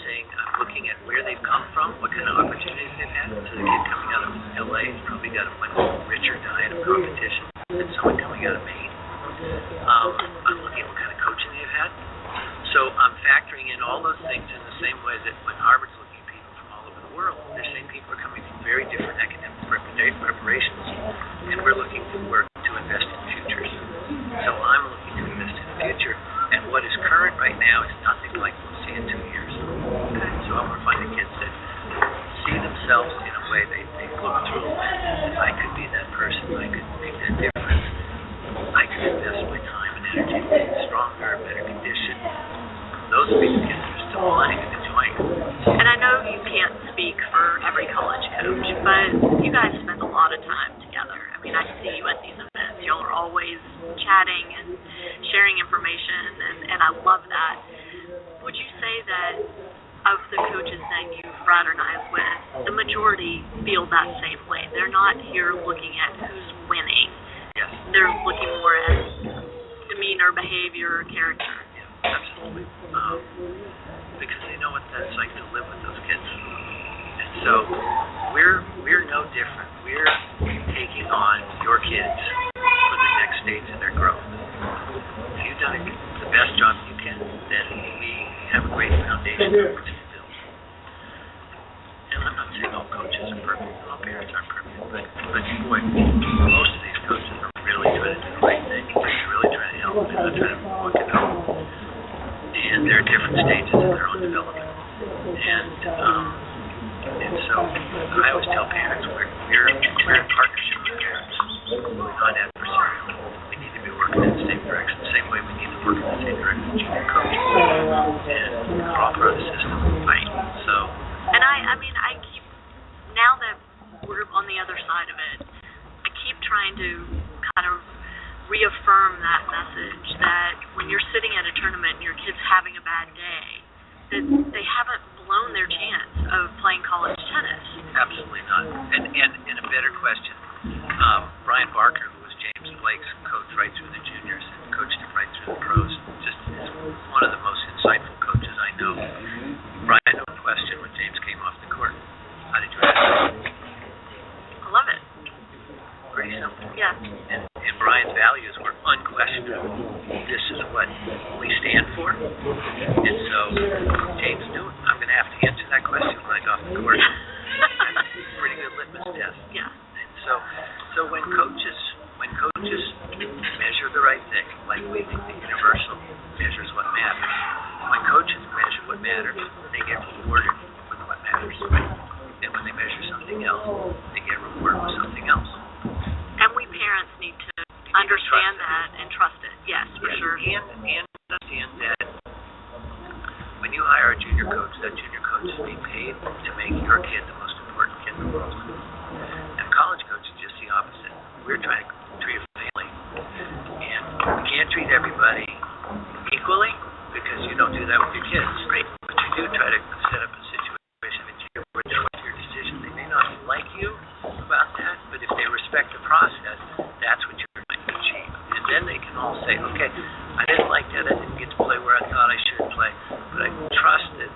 Speaker 6: looking at where they've come from, what kind of opportunities they've had. So the kid coming out of LA has probably got a much richer diet of competition than someone coming out of Maine. I'm looking at what kind of coaching they've had. So I'm factoring in all those things in the same way that when Harvard's looking at people from all over the world, they're saying people are coming from very different academic preparations, and we're looking to invest in
Speaker 5: see you at these events. Y'all are always chatting and sharing information, and I love that. Would you say that of the coaches that you fraternize with, the majority feel that same way? They're not here looking at who's winning.
Speaker 6: Yes.
Speaker 5: They're looking more at demeanor, behavior, character.
Speaker 6: Yeah, absolutely. Because they know what that's like to live with those kids. And so we're no different. We're taking on your kids for the next stage of their growth. If you've done the best job you can, then we have a great foundation on which to build. And I'm not saying all coaches are perfect, all parents aren't perfect, but boy, most of these coaches are really trying to do the right thing. They're really trying to help. They're not trying to walk it out. And there are different stages in their own development. And so I always tell parents we're in partnership with parents, not adversarial. We need to be working in the same direction, the same way we need to work in the same direction with junior coaches. And we're all part of the system.
Speaker 5: Right.
Speaker 6: So.
Speaker 5: And I mean, I keep, now that we're on the other side of it, I keep trying to kind of reaffirm that message that when you're sitting at a tournament and your kid's having a bad day, that they haven't blown their chance of playing college tennis.
Speaker 6: Absolutely not. And a better question, Brian Barker, who was James Blake's coach right through the juniors and coached him right through the pros, just is one of the most insightful coaches I know. Brian, no question when James came off the court. How did you answer?
Speaker 5: I love it.
Speaker 6: Pretty simple.
Speaker 5: Yeah.
Speaker 6: And Brian's values were unquestionable. This is what we stand for. And so James knew I'm going to have to answer that question when I go off the court. That's a pretty good litmus test.
Speaker 5: Yeah.
Speaker 6: And so when coaches measure the right thing, like we think the universal measures what matters. When coaches measure what matters, they get rewarded with what matters. And when they measure something else, they get rewarded with something else.
Speaker 5: And we parents need to understand that and trust it. Yes, for sure.
Speaker 6: And understand that when you hire a junior coach, that junior coach is being paid to make your kid the most important kid in the world. And college coach is just the opposite. We're trying to treat a family. And we can't treat everybody equally because you don't do that with your kids, right? But you do try to set up a situation that you're with your decision. They may not like you about that, but if they respect the process, that's what you're trying to achieve. And then they can all say, okay, I didn't like that. I didn't get to play where I thought I should play. But I trust that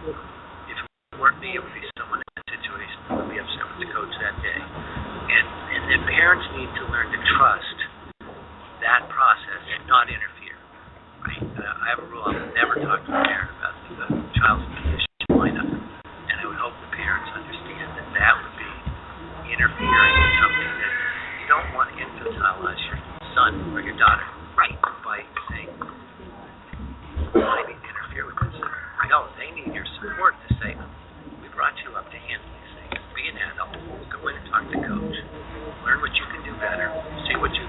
Speaker 6: if it weren't me, it would be someone in that situation who would be upset with the coach that day. And then parents need to learn to trust that process and not interfere. Right? I have a rule. I will never talk to a parent about the child's position lineup. And I would hope the parents understand that that would be interfering with something that you don't want to infantilize your son or your daughter.
Speaker 5: Right.
Speaker 6: By saying, I need to interfere with this. No, they need your support to say, we brought you up to handle these things. Be an adult. Go in and talk to coach. Learn what you can do better. See what you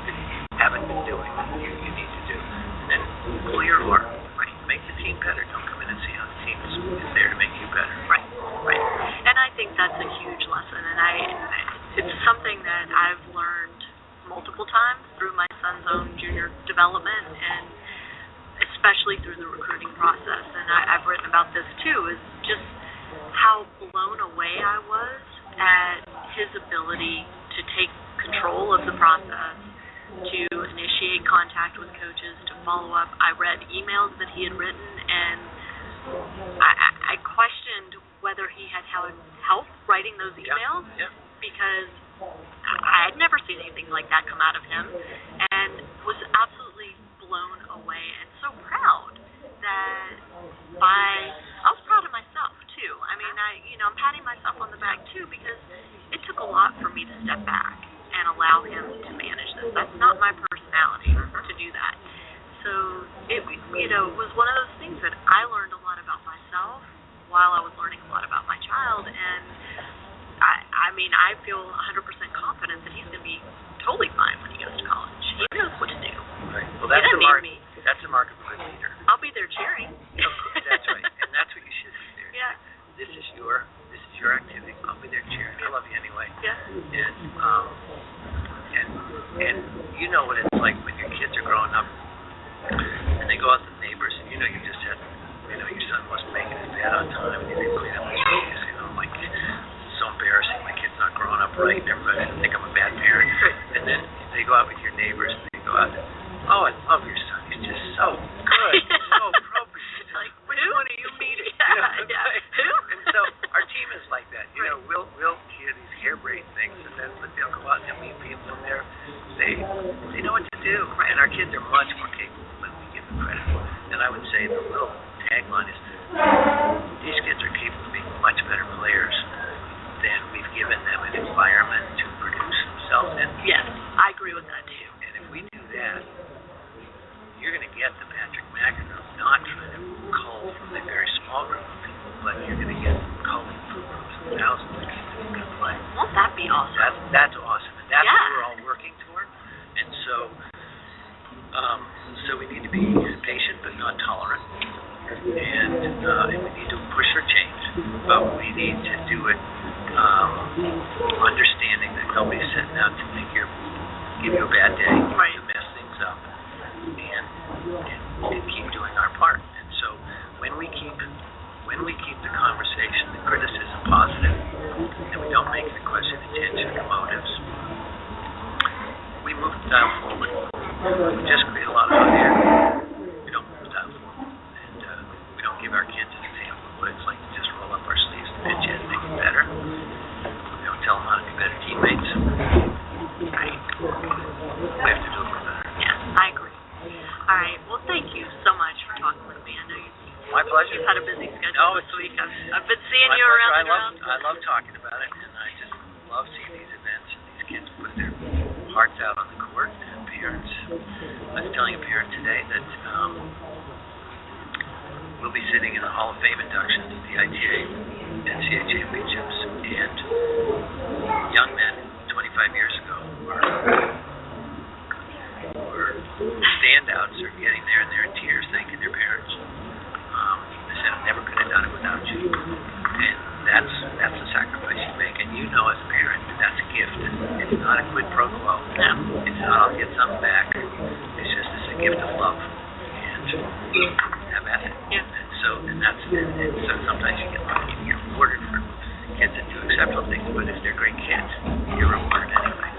Speaker 6: haven't been doing that you need to do. And then pull your oar. Right. Make the team better. Don't come in and see how the team is there to make you better.
Speaker 5: Right. Right. And I think that's a huge lesson. And it's something that I've learned multiple times through my son's own junior development, and especially through the recruiting process. And I've written about this too, is just how blown away I was at his ability to take control of the process, to initiate contact with coaches, to follow up. I read emails that he had written, and I questioned whether he had had help writing those emails.
Speaker 6: Yeah.
Speaker 5: Because I had never seen anything like that come out of him, and was absolutely blown away and so proud that I was proud of myself too. I mean, I'm patting myself on the back too, because it took a lot for me to step back and allow him to manage this. That's not my personality to do that. So it was one of those things that I learned a lot about myself while I was learning a lot about my child. And I feel 100% confident that he's going to be totally fine when he goes to college. He knows what to do.
Speaker 6: Right. Well, that's the mark. That's the mark of a good leader.
Speaker 5: I'll be there cheering.
Speaker 6: That's right, and that's what you should be there.
Speaker 5: Yeah.
Speaker 6: This is your activity. I'll be there cheering. I love you anyway.
Speaker 5: Yeah.
Speaker 6: And And you know what it's like when your kids are growing up and they go out to the neighbors, and you know you just had, you know, your son wasn't making his bed on time, and you didn't clean up his room, you know, like, it's so embarrassing, my kid's not growing up right, and everybody's going to think I'm a bad parent. And then they go out with your neighbors, and they go out, oh, I love your son, he's just so good, so appropriate.
Speaker 5: Like,
Speaker 6: which one are you meeting?
Speaker 5: Who?
Speaker 6: And so our team is like that. You know, we'll hear these harebrained things, and then they'll go out and meet people, and they know what to do. And our kids are much more capable than we give them credit for. And I would say the little tagline is, these kids are capable of being much better players than we've given them an environment to produce themselves in.
Speaker 5: Yes, I agree with that too.
Speaker 6: And if we do that, you're going to get the Patrick McEnroe not trying to cull from a very small group of people, but you're going to get culling from groups of thousands of kids who can play.
Speaker 5: Won't that be awesome?
Speaker 6: That's awesome, and that's what we're all working toward. And so, so we need to be patient but not tolerant, and we need to push for change, but we need to do it understanding that nobody's setting out to give you a bad day, to mess things up, and keep doing our part. And so when we keep the conversation, the criticism positive, and we don't make it a question of intention or motives, we move the dial forward. We just create a lot of hot air. We don't move the dial forward. And we don't give our kids an example of what it's like to just roll up our sleeves and pitch in and make it better. We don't tell them how to be better teammates. Right? We have to do a little better.
Speaker 5: Yes, I agree. All right. Well, thank you so much for talking with me. I know
Speaker 6: my pleasure.
Speaker 5: You've had a busy schedule this week. I've been seeing you
Speaker 6: pleasure.
Speaker 5: around.
Speaker 6: I love talking about it, and I just love seeing these events and these kids put their hearts out on the court. And parents, I was telling a parent today that we'll be sitting in the Hall of Fame inductions of the ITA NCAA championships, and young men 25 years ago were standouts, are getting there and they're in tears thanking their parents. They said, I never could have done it without you. And that's the sacrifice you make. And you know as a parent that that's a gift. It's not a quid pro quo.
Speaker 5: No.
Speaker 6: It's not I'll get something back. It's a gift of love. And have at it.
Speaker 5: Yeah.
Speaker 6: And so sometimes you get lucky and you're rewarded for kids that do exceptional things, but if they're great kids, you're rewarded anyway.